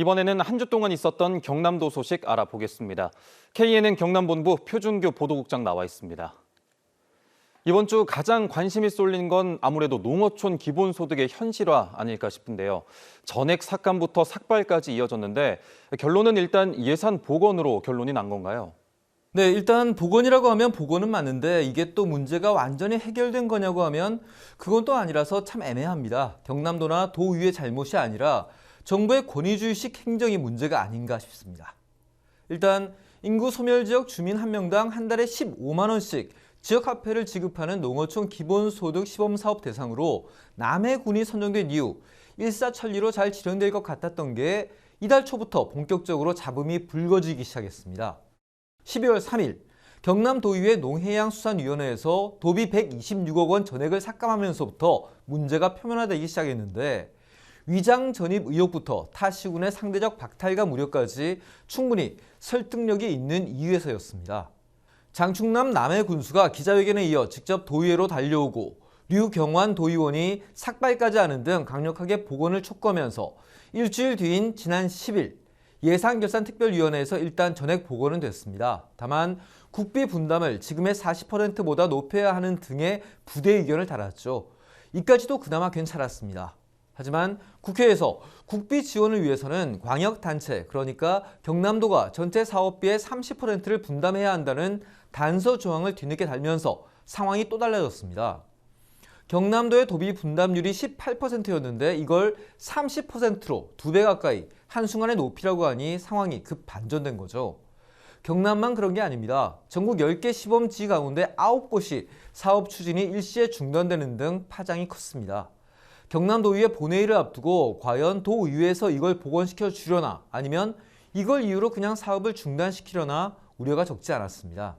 이번에는 한 주 동안 있었던 경남도 소식 알아보겠습니다. KNN 경남본부 표준규 보도국장 나와 있습니다. 이번 주 가장 관심이 쏠린 건 아무래도 농어촌 기본소득의 현실화 아닐까 싶은데요. 전액 삭감부터 삭발까지 이어졌는데 결론은 일단 예산 복원으로 결론이 난 건가요? 네, 일단 복원이라고 하면 복원은 맞는데 이게 또 문제가 완전히 해결된 거냐고 하면 그건 또 아니라서 참 애매합니다. 경남도나 도의회 잘못이 아니라 정부의 권위주의식 행정이 문제가 아닌가 싶습니다. 일단 인구 소멸 지역 주민 한 명당 한 달에 15만 원씩 지역화폐를 지급하는 농어촌 기본소득 시범사업 대상으로 남해군이 선정된 이후 일사천리로 잘 진행될 것 같았던 게 이달 초부터 본격적으로 잡음이 불거지기 시작했습니다. 12월 3일 경남도의회 농해양수산위원회에서 도비 126억 원 전액을 삭감하면서부터 문제가 표면화되기 시작했는데 위장 전입 의혹부터 타 시군의 상대적 박탈감 우려까지 충분히 설득력이 있는 이유에서였습니다. 장충남 남해군수가 기자회견에 이어 직접 도의회로 달려오고 류경환 도의원이 삭발까지 하는 등 강력하게 복원을 촉구하면서 일주일 뒤인 지난 10일 예산결산특별위원회에서 일단 전액 복원은 됐습니다. 다만 국비 분담을 지금의 40%보다 높여야 하는 등의 부대 의견을 달았죠. 이까지도 그나마 괜찮았습니다. 하지만 국회에서 국비 지원을 위해서는 광역단체, 그러니까 경남도가 전체 사업비의 30%를 분담해야 한다는 단서 조항을 뒤늦게 달면서 상황이 또 달라졌습니다. 경남도의 도비 분담률이 18%였는데 이걸 30%로 2배 가까이 한순간에 높이라고 하니 상황이 급 반전된 거죠. 경남만 그런 게 아닙니다. 전국 10개 시범지 가운데 9곳이 사업 추진이 일시에 중단되는 등 파장이 컸습니다. 경남도의회 본회의를 앞두고 과연 도의회에서 이걸 복원시켜 주려나 아니면 이걸 이유로 그냥 사업을 중단시키려나 우려가 적지 않았습니다.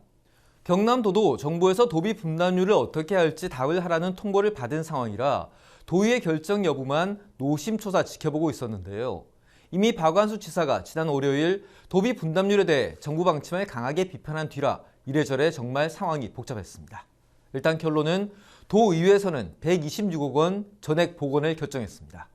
경남도도 정부에서 도비 분담률을 어떻게 할지 답을 하라는 통보를 받은 상황이라 도의회 결정 여부만 노심초사 지켜보고 있었는데요. 이미 박완수 지사가 지난 월요일 도비 분담률에 대해 정부 방침을 강하게 비판한 뒤라 이래저래 정말 상황이 복잡했습니다. 일단 결론은 도의회에서는 126억 원 전액 복원을 결정했습니다.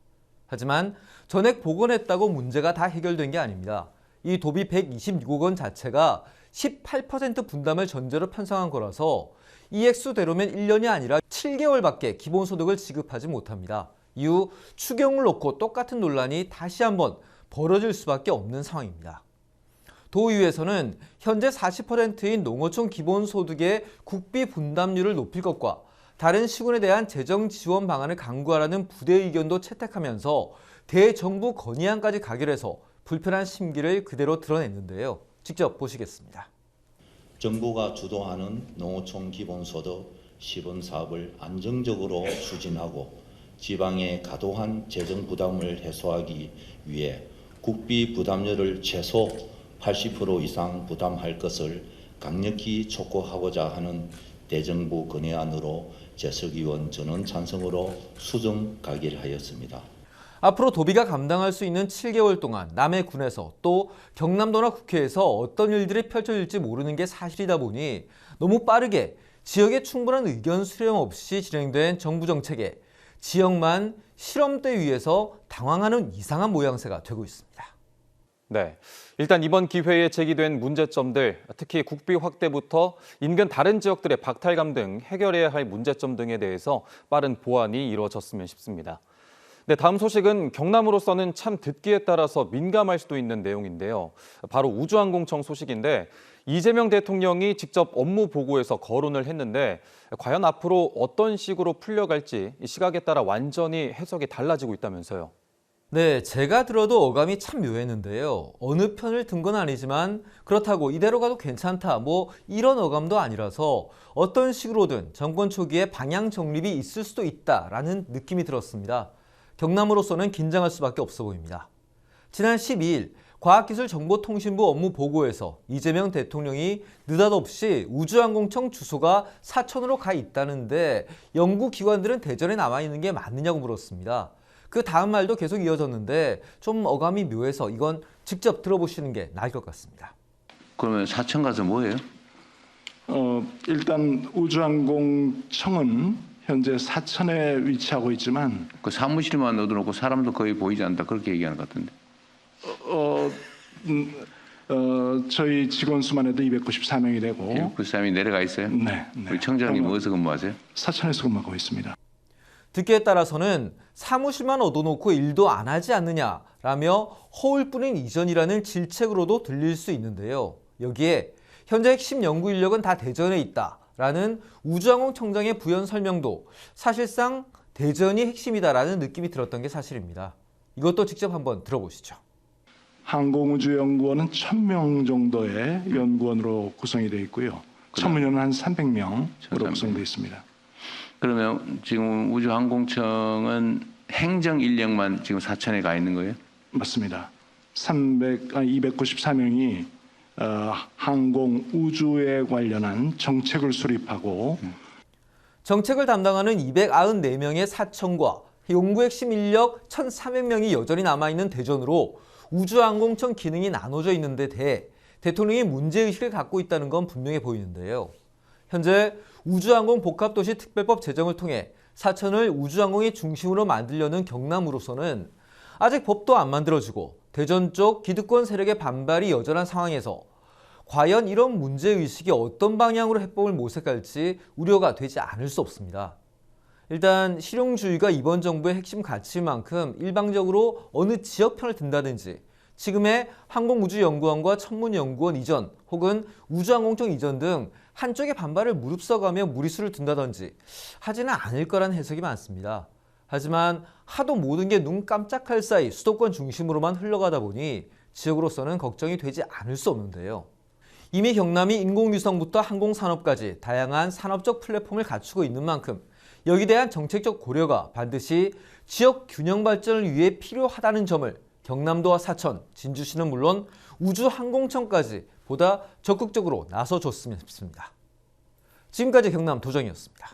하지만 전액 복원했다고 문제가 다 해결된 게 아닙니다. 이 도비 126억 원 자체가 18% 분담을 전제로 편성한 거라서 이 액수대로면 1년이 아니라 7개월밖에 기본소득을 지급하지 못합니다. 이후 추경을 놓고 똑같은 논란이 다시 한번 벌어질 수밖에 없는 상황입니다. 도의회에서는 현재 40%인 농어촌 기본소득의 국비 분담률을 높일 것과 다른 시군에 대한 재정 지원 방안을 강구하라는 부대 의견도 채택하면서 대정부 건의안까지 가결해서 불편한 심기를 그대로 드러냈는데요. 직접 보시겠습니다. 정부가 주도하는 농어촌 기본소득 시범사업을 안정적으로 추진하고 지방의 과도한 재정 부담을 해소하기 위해 국비 부담률을 최소 80% 이상 부담할 것을 강력히 촉구하고자 하는 대정부 건의안으로 재석 의원 전원 찬성으로 수정 가결하였습니다. 앞으로 도비가 감당할 수 있는 7개월 동안 남해군에서 또 경남도나 국회에서 어떤 일들이 펼쳐질지 모르는 게 사실이다 보니 너무 빠르게 지역에 충분한 의견 수렴 없이 진행된 정부 정책에 지역만 실험대 위에서 당황하는 이상한 모양새가 되고 있습니다. 네, 일단 이번 기회에 제기된 문제점들, 특히 국비 확대부터 인근 다른 지역들의 박탈감 등 해결해야 할 문제점 등에 대해서 빠른 보완이 이루어졌으면 싶습니다. 네, 다음 소식은 경남으로서는 참 듣기에 따라서 민감할 수도 있는 내용인데요. 바로 우주항공청 소식인데 이재명 대통령이 직접 업무 보고에서 거론을 했는데 과연 앞으로 어떤 식으로 풀려갈지 시각에 따라 완전히 해석이 달라지고 있다면서요. 네, 제가 들어도 어감이 참 묘했는데요. 어느 편을 든 건 아니지만 그렇다고 이대로 가도 괜찮다 뭐 이런 어감도 아니라서 어떤 식으로든 정권 초기에 방향 정립이 있을 수도 있다라는 느낌이 들었습니다. 경남으로서는 긴장할 수밖에 없어 보입니다. 지난 12일 과학기술정보통신부 업무 보고에서 이재명 대통령이 느닷없이 우주항공청 주소가 사천으로 가 있다는데 연구기관들은 대전에 남아있는 게 맞느냐고 물었습니다. 그 다음 말도 계속 이어졌는데 좀 어감이 묘해서 이건 직접 들어보시는 게 나을 것 같습니다. 그러면 사천 가서 뭐예요? 일단 우주항공청은 현재 사천에 위치하고 있지만 그 사무실만 넣어놓고 사람도 거의 보이지 않는다 그렇게 얘기하는 것 같은데. 저희 직원 수만 해도 294명이 되고 293이 내려가 있어요? 네. 우리 청장님 어디서 근무하세요? 사천에서 근무하고 있습니다. 듣기에 따라서는 사무실만 얻어놓고 일도 안 하지 않느냐라며 허울뿐인 이전이라는 질책으로도 들릴 수 있는데요. 여기에 현재 핵심 연구 인력은 다 대전에 있다라는 우주항공 청장의 부연 설명도 사실상 대전이 핵심이다라는 느낌이 들었던 게 사실입니다. 이것도 직접 한번 들어보시죠. 항공우주연구원은 1,000명 정도의 연구원으로 구성이 되어 있고요. 천문연은 한 300명으로 구성되어 있습니다. 그러면 지금 우주항공청은 행정 인력만 지금 사천에 가 있는 거예요? 맞습니다. 294명이 항공 우주에 관련한 정책을 수립하고 정책을 담당하는 294명의 사천과 연구 핵심 인력 1,400명이 여전히 남아있는 대전으로 우주항공청 기능이 나눠져 있는데 대해 대통령이 문제의식을 갖고 있다는 건 분명해 보이는데요. 현재 우주항공 복합도시 특별법 제정을 통해 사천을 우주항공의 중심으로 만들려는 경남으로서는 아직 법도 안 만들어지고 대전 쪽 기득권 세력의 반발이 여전한 상황에서 과연 이런 문제의식이 어떤 방향으로 해법을 모색할지 우려가 되지 않을 수 없습니다. 일단 실용주의가 이번 정부의 핵심 가치인 만큼 일방적으로 어느 지역 편을 든다든지 지금의 항공우주연구원과 천문연구원 이전 혹은 우주항공청 이전 등 한쪽의 반발을 무릅써가며 무리수를 둔다든지 하지는 않을 거란 해석이 많습니다. 하지만 하도 모든 게 눈 깜짝할 사이 수도권 중심으로만 흘러가다 보니 지역으로서는 걱정이 되지 않을 수 없는데요. 이미 경남이 인공위성부터 항공산업까지 다양한 산업적 플랫폼을 갖추고 있는 만큼 여기에 대한 정책적 고려가 반드시 지역 균형 발전을 위해 필요하다는 점을 경남도와 사천, 진주시는 물론 우주항공청까지 보다 적극적으로 나서줬으면 싶습니다. 지금까지 경남 도정이었습니다.